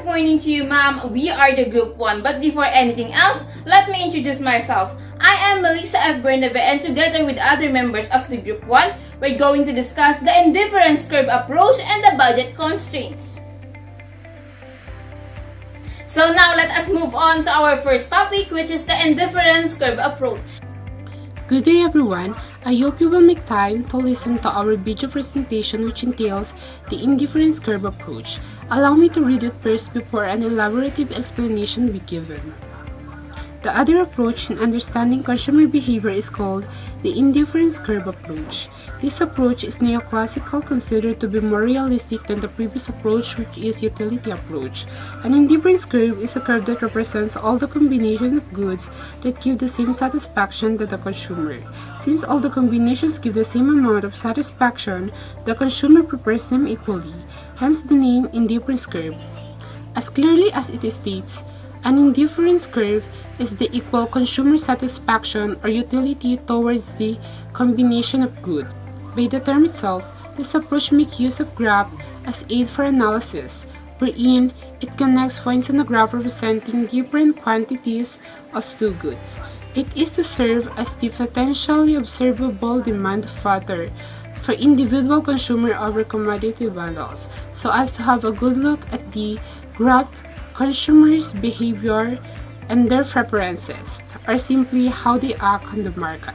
morning to you, ma'am. We are the Group 1. But before anything else, let me introduce myself. I am Melissa F. Bernabe, and together with other members of the Group 1, we're going to discuss the indifference curve approach and the budget constraints. So now let us move on to our first topic, which is the indifference curve approach. Good day everyone, I hope you will make time to listen to our video presentation which entails the indifference curve approach. Allow me to read it first before an elaborative explanation be given. The other approach in understanding consumer behavior is called the indifference curve approach. This approach is neoclassical, considered to be more realistic than the previous approach, which is utility approach. An indifference curve is a curve that represents all the combinations of goods that give the same satisfaction to the consumer. Since all the combinations give the same amount of satisfaction, the consumer prefers them equally, hence the name indifference curve. As clearly as it states, an indifference curve is the equal consumer satisfaction or utility towards the combination of goods. By the term itself, this approach makes use of graph as aid for analysis, wherein it connects points on a graph representing different quantities of two goods. It is to serve as the potentially observable demand factor for individual consumer over commodity bundles, so as to have a good look at the graph consumers' behavior and their preferences, or simply how they act on the market.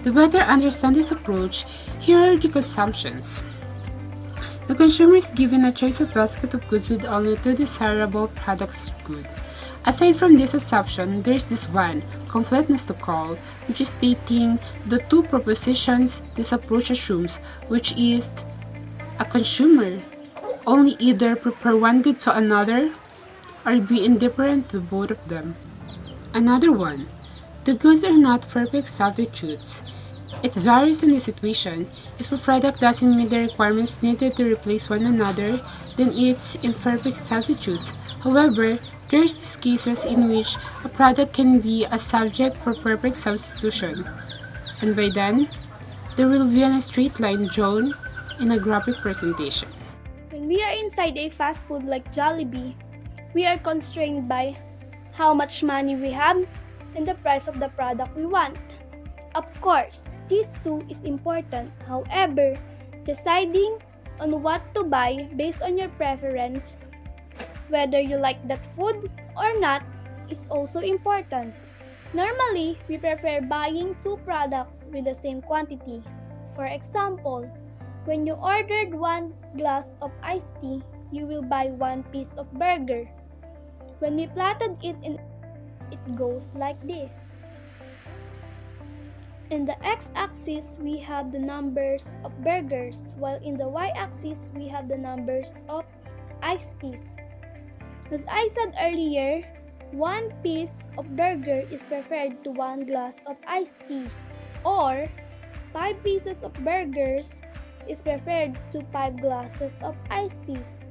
To better understand this approach, here are the assumptions. The consumer is given a choice of basket of goods with only two desirable products of good. Aside from this assumption, there is this one, completeness to call, which is stating the two propositions this approach assumes, which is a consumer only either prefer one good to another or be indifferent to both of them. Another one, the goods are not perfect substitutes. It varies in the situation. If a product doesn't meet the requirements needed to replace one another, then it's imperfect substitutes. However, there's these cases in which a product can be a subject for perfect substitution, and by then, there will be a straight line drawn in a graphic presentation. When we are inside a fast food like Jollibee, we are constrained by how much money we have and the price of the product we want. Of course, this too is important. However, deciding on what to buy based on your preference, whether you like that food or not, is also important. Normally, we prefer buying two products with the same quantity. For example, when you ordered 1 glass of iced tea, you will buy 1 piece of burger. When we plotted it it goes like this. In the x-axis, we have the numbers of burgers, while in the y-axis, we have the numbers of iced teas. As I said earlier, 1 piece of burger is preferred to 1 glass of iced tea, or 5 pieces of burgers is preferred to 5 glasses of iced teas.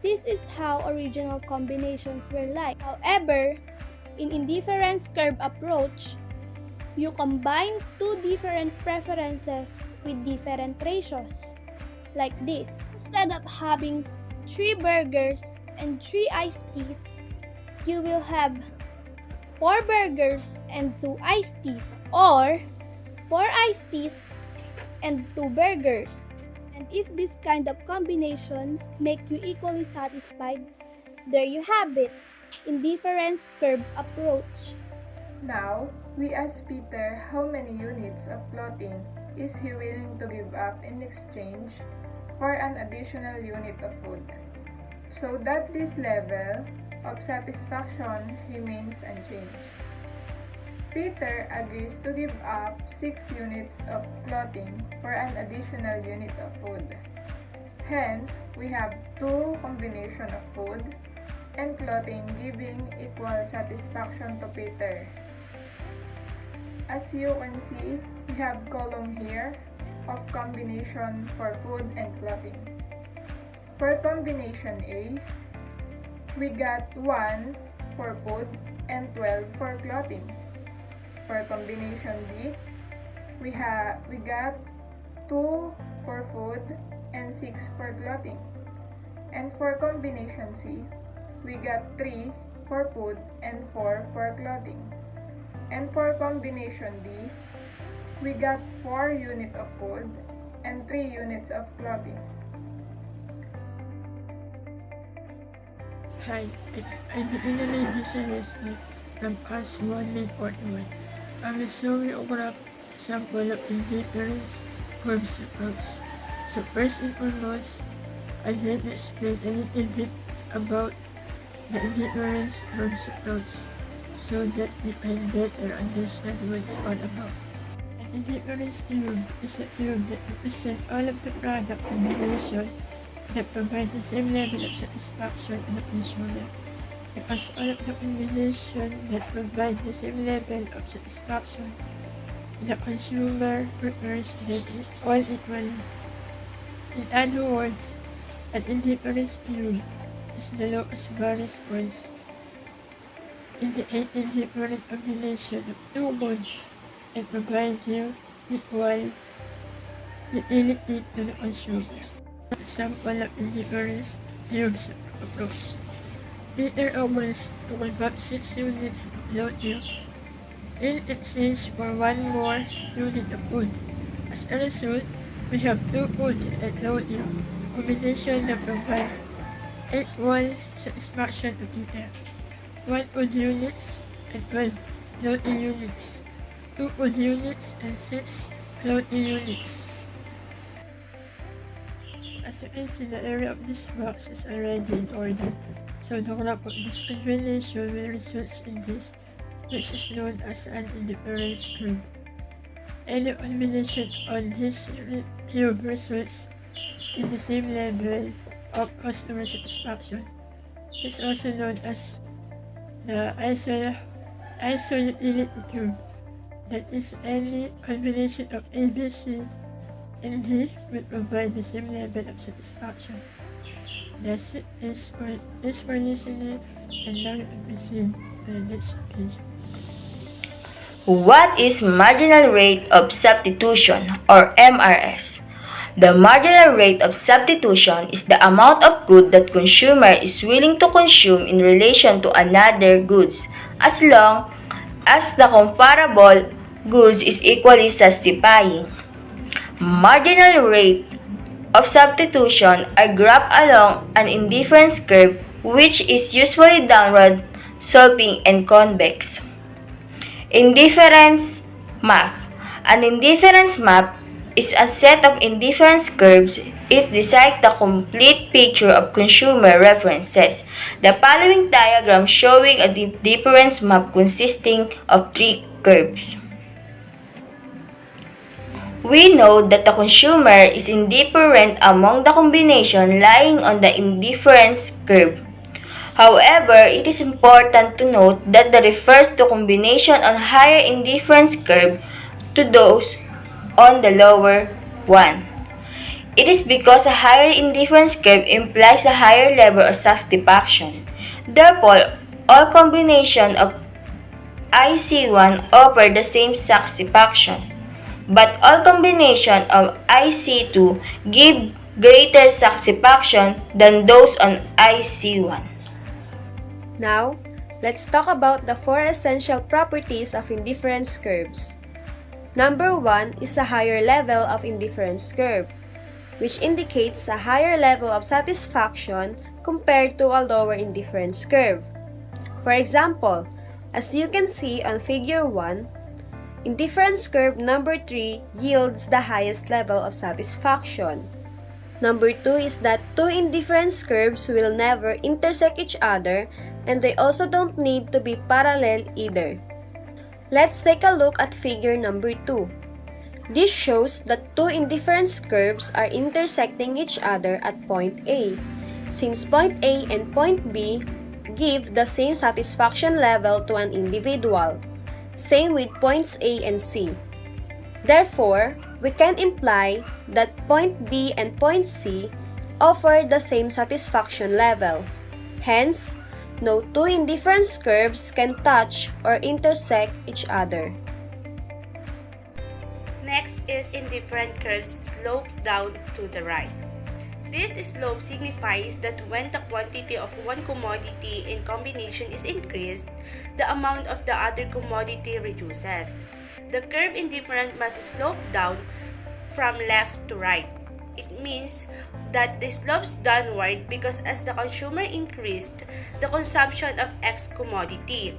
This is how original combinations were like. However, in indifference curve approach, you combine two different preferences with different ratios, like this. Instead of having 3 burgers and 3 iced teas, you will have 4 burgers and 2 iced teas, or 4 iced teas and 2 burgers. And if this kind of combination make you equally satisfied, there you have it, indifference curve approach. Now, we ask Peter how many units of clothing is he willing to give up in exchange for an additional unit of food, so that this level of satisfaction remains unchanged. Peter agrees to give up 6 units of clothing for an additional unit of food. Hence, we have 2 combinations of food and clothing giving equal satisfaction to Peter. As you can see, we have column here of combination for food and clothing. For combination A, we got 1 for food and 12 for clothing. For combination B, we got 2 for food and 6 for clothing. And for combination C, we got 3 for food and 4 for clothing. And for combination D, we got 4 units of food and 3 units of clothing. Hi, I'm the Indonesian from class 141. I will show you a graph sample of indifference forms approach. So first and foremost, I'd like to explain a little bit about the indifference forms approach so that you can better understand what it's all about. An indifference theorem is a theorem that represents all of the product combination that provide the same level of satisfaction in the consumer. Because all of the combination that provide the same level of satisfaction, the consumer prefers them all equally. In other words, an indifference theory is the lowest variance points in the indifferent combination of two modes and provide you equal utility to the consumer. Example of indifference theorems approach. Peter offers to convert 6 units of load milk in exchange for 1 more unit of food. As a result, we have 2 food and load milk combination that provide equal satisfaction to Peter. 1 food units and 12 load units. 2 food units and 6 load units. As you can see, the area of this box is already in order. So the graph of this combination will result in this, which is known as an indifference curve. Any combination on this curve results in the same level of customer satisfaction. It is also known as the iso-utility curve. That is, any combination of A, B, C, and D will provide the same level of satisfaction. That's it for listening, and now you can proceed to the next page. What is marginal rate of substitution, or MRS? The marginal rate of substitution is the amount of good that consumer is willing to consume in relation to another goods, as long as the comparable goods is equally satisfying. Marginal rate of substitution are graphed along an indifference curve, which is usually downward sloping and convex. Indifference map. An indifference map is a set of indifference curves. It describes the complete picture of consumer preferences. The following diagram showing a difference map consisting of 3 curves. We know that the consumer is indifferent among the combination lying on the indifference curve. However, it is important to note that that refers to combination on higher indifference curve to those on the lower one. It is because a higher indifference curve implies a higher level of satisfaction. Therefore, all combination of IC1 offer the same satisfaction, but all combination of IC2 give greater satisfaction than those on IC1. Now, let's talk about the 4 essential properties of indifference curves. Number 1 is a higher level of indifference curve, which indicates a higher level of satisfaction compared to a lower indifference curve. For example, as you can see on figure 1, indifference curve number 3 yields the highest level of satisfaction. Number 2 is that 2 indifference curves will never intersect each other, and they also don't need to be parallel either. Let's take a look at figure number 2. This shows that 2 indifference curves are intersecting each other at point A, since point A and point B give the same satisfaction level to an individual. Same with points A and C. Therefore, we can imply that point B and point C offer the same satisfaction level. Hence, no 2 indifference curves can touch or intersect each other. Next is indifferent curves slope down to the right. This slope signifies that when the quantity of one commodity in combination is increased, the amount of the other commodity reduces. The curve indifferent must slope down from left to right. It means that the slopes downward because as the consumer increased the consumption of X commodity,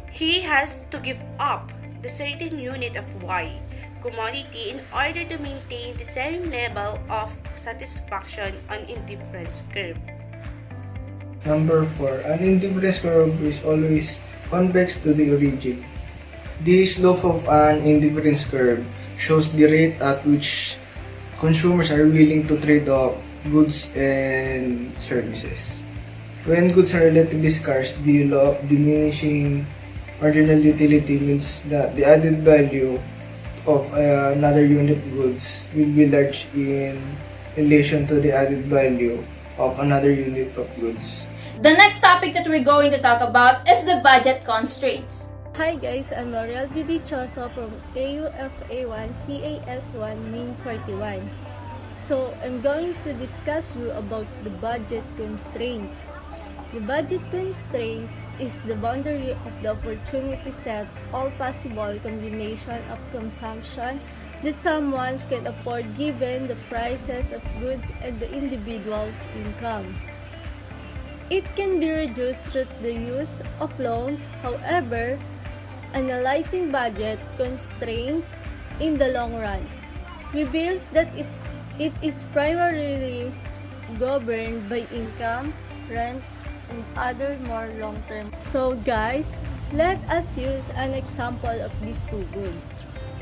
he has to give up the certain unit of Y commodity in order to maintain the same level of satisfaction on indifference curve. Number 4. An indifference curve is always convex to the origin. The slope of an indifference curve shows the rate at which consumers are willing to trade off goods and services. When goods are relatively scarce, the law of diminishing marginal utility means that the added value of another unit goods will be large in relation to the added value of another unit of goods. The next topic that we're going to talk about is the budget constraints. Hi guys, I'm L'Oreal Vidichoso from AUFA1 CAS1 Min 41. So, I'm going to discuss you about the budget constraint. The budget constraint is the boundary of the opportunity set, all possible combination of consumption that someone can afford given the prices of goods and the individual's income. It can be reduced through the use of loans. However, analyzing budget constraints in the long run reveals that it is primarily governed by income, rent, and other more long-term. So guys, let us use an example of these two goods.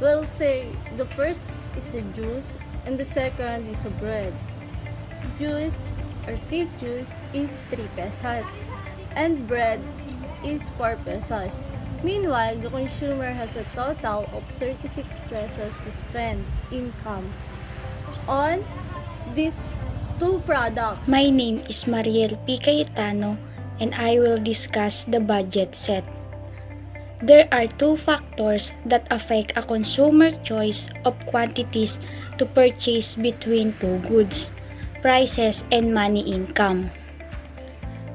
We'll say the first is a juice and the second is a bread. Juice or fig juice is 3 pesos and bread is 4 pesos. Meanwhile, the consumer has a total of 36 pesos to spend income on these two products. My name is Mariel P. Cayetano and I will discuss the budget set. There are two factors that affect a consumer choice of quantities to purchase between two goods, prices and money income.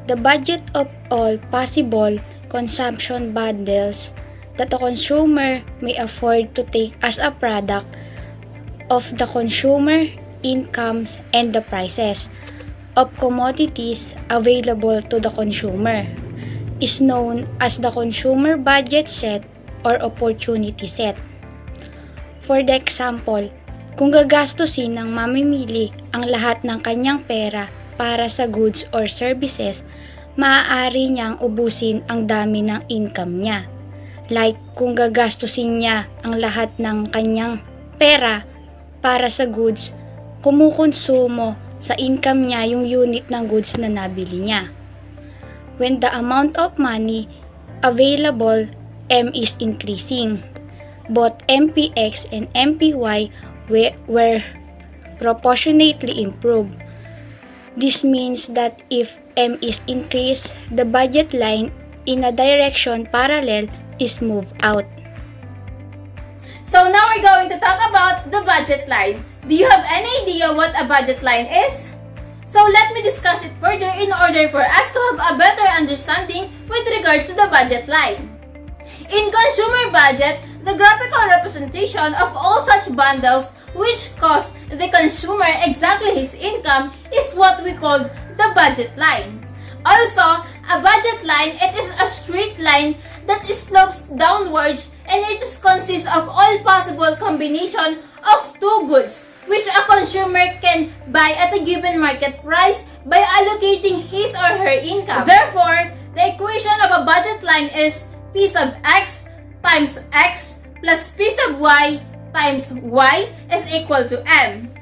The budget of all possible consumption bundles that a consumer may afford to take as a product of the consumer incomes and the prices of commodities available to the consumer is known as the consumer budget set or opportunity set. For the example, kung gagastusin ng mamimili ang lahat ng kanyang pera para sa goods or services, maaari niyang ubusin ang dami ng income niya. Like kung gagastusin niya ang lahat ng kanyang pera para sa goods, kumukonsumo sa income niya yung unit ng goods na nabili niya. When the amount of money available, M is increasing. Both MPX and MPY were proportionately improved. This means that if M is increased, the budget line in a direction parallel is moved out. So now we're going to talk about the budget line. Do you have any idea what a budget line is? So let me discuss it further in order for us to have a better understanding with regards to the budget line. In consumer budget, the graphical representation of all such bundles which cost the consumer exactly his income is what we call the budget line. Also, a budget line, it is a straight line that slopes downwards and it consists of all possible combination of two goods which a consumer can buy at a given market price by allocating his or her income. Therefore, the equation of a budget line is P sub X times X plus P sub Y times Y is equal to M.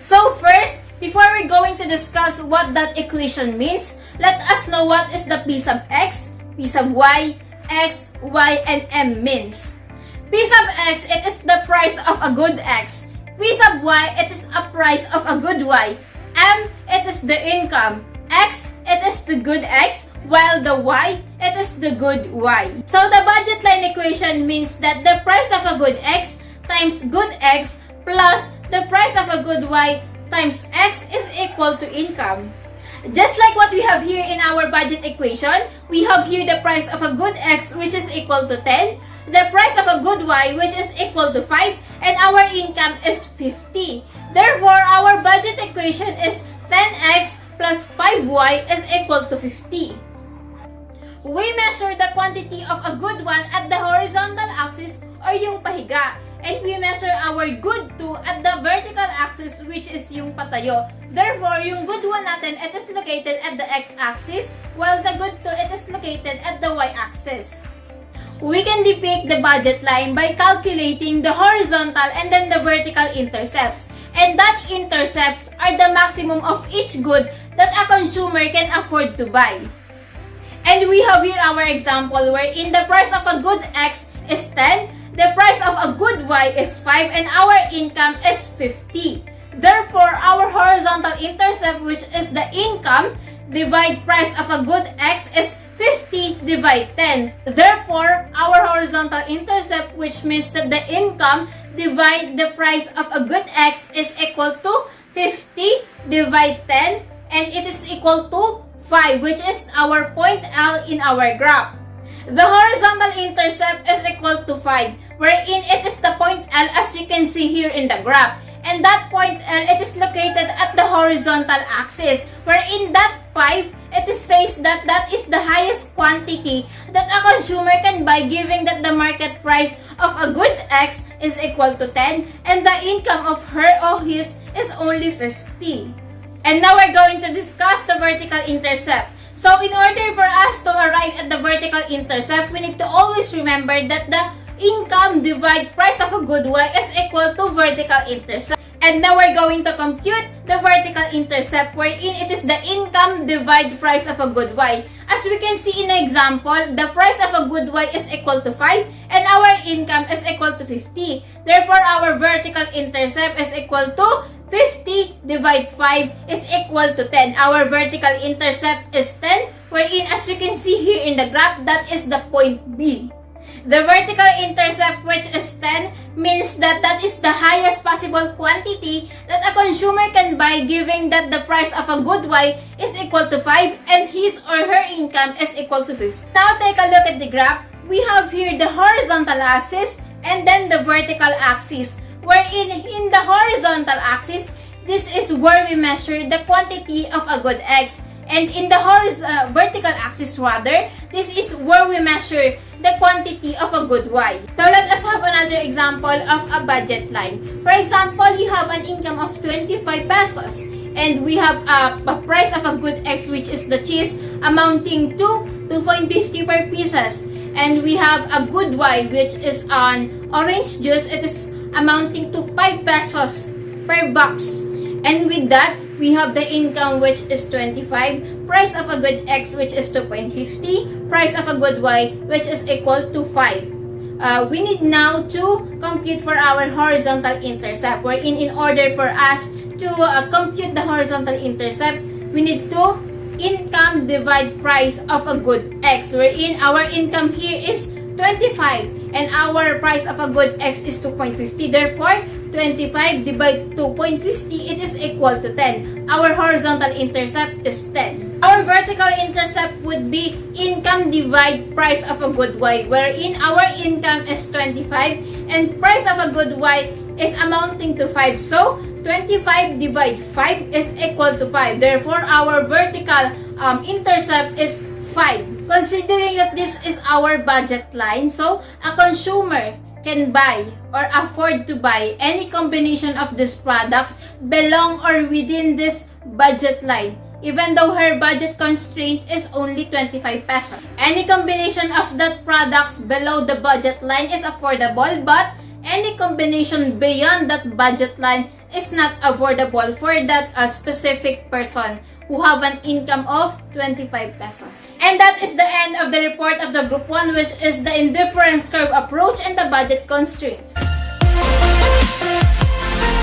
So first, before we're going to discuss what that equation means, let us know what is the P sub X, P sub Y, X, Y, and M means. P sub X, it is the price of a good X. P sub Y, it is a price of a good Y. M, it is the income. X, it is the good X, while the Y, it is the good Y. So the budget line equation means that the price of a good X times good X plus the price of a good Y times x is equal to income. Just like what we have here in our budget equation, we have here the price of a good x which is equal to 10, the price of a good y which is equal to 5, and our income is 50. Therefore, our budget equation is 10x plus 5y is equal to 50. We measure the quantity of a good one at the horizontal axis or yung pahiga. And we measure our good 2 at the vertical axis which is yung patayo. Therefore, yung good 1 natin, it is located at the x-axis while the good 2, it is located at the y-axis. We can depict the budget line by calculating the horizontal and then the vertical intercepts. And that intercepts are the maximum of each good that a consumer can afford to buy. And we have here our example wherein the price of a good X is 10, the price of a good Y is 5, and our income is 50. Therefore, our horizontal intercept, which is the income, divide price of a good X is 50 divide 10. Therefore, our horizontal intercept, which means that the income divide the price of a good X is equal to 50 divide 10, and it is equal to 5, which is our point L in our graph. The horizontal intercept is equal to 5, wherein it is the point L as you can see here in the graph. And that point L, it is located at the horizontal axis, wherein that 5, it says that that is the highest quantity that a consumer can buy, given that the market price of a good X is equal to 10 and the income of her or his is only 50. And now we're going to discuss the vertical intercept. So in order for us to arrive at the vertical intercept, we need to always remember that the income divide price of a good Y is equal to vertical intercept. And now we're going to compute the vertical intercept wherein it is the income divide price of a good Y. As we can see in the example, the price of a good Y is equal to 5 and our income is equal to 50. Therefore, our vertical intercept is equal to 50 divide 5 is equal to 10. Our vertical intercept is 10, wherein as you can see here in the graph, that is the point B. The vertical intercept, which is 10, means that that is the highest possible quantity that a consumer can buy, given that the price of a good Y is equal to 5 and his or her income is equal to 50. Now take a look at the graph. We have here the horizontal axis and then the vertical axis, wherein in the horizontal axis, this is where we measure the quantity of a good X. And in the vertical axis rather, this is where we measure the quantity of a good Y. So let us have another example of a budget line. For example, you have an income of 25 pesos and we have a price of a good X, which is the cheese, amounting to 2.50 per pieces. And we have a good Y, which is an orange juice. It is amounting to 5 pesos per box. And with that, we have the income, which is 25, price of a good X, which is 2.50, price of a good Y, which is equal to 5. We need now to compute for our horizontal intercept, wherein in order for us to compute the horizontal intercept, we need to income divide price of a good X, wherein our income here is 25 and our price of a good X is 2.50. Therefore, 25 divide 2.50, it is equal to 10. Our horizontal intercept is 10. Our vertical intercept would be income divide price of a good Y, wherein our income is 25 and price of a good Y is amounting to 5. So, 25 divide 5 is equal to 5. Therefore, our vertical intercept is 5. Considering that this is our budget line, so a consumer can buy or afford to buy any combination of these products belong or within this budget line, even though her budget constraint is only 25 pesos. Any combination of that products below the budget line is affordable, but any combination beyond that budget line is not affordable for that specific person who have an income of 25 pesos. And that is the end of the report of the Group 1, which is the indifference curve approach and the budget constraints.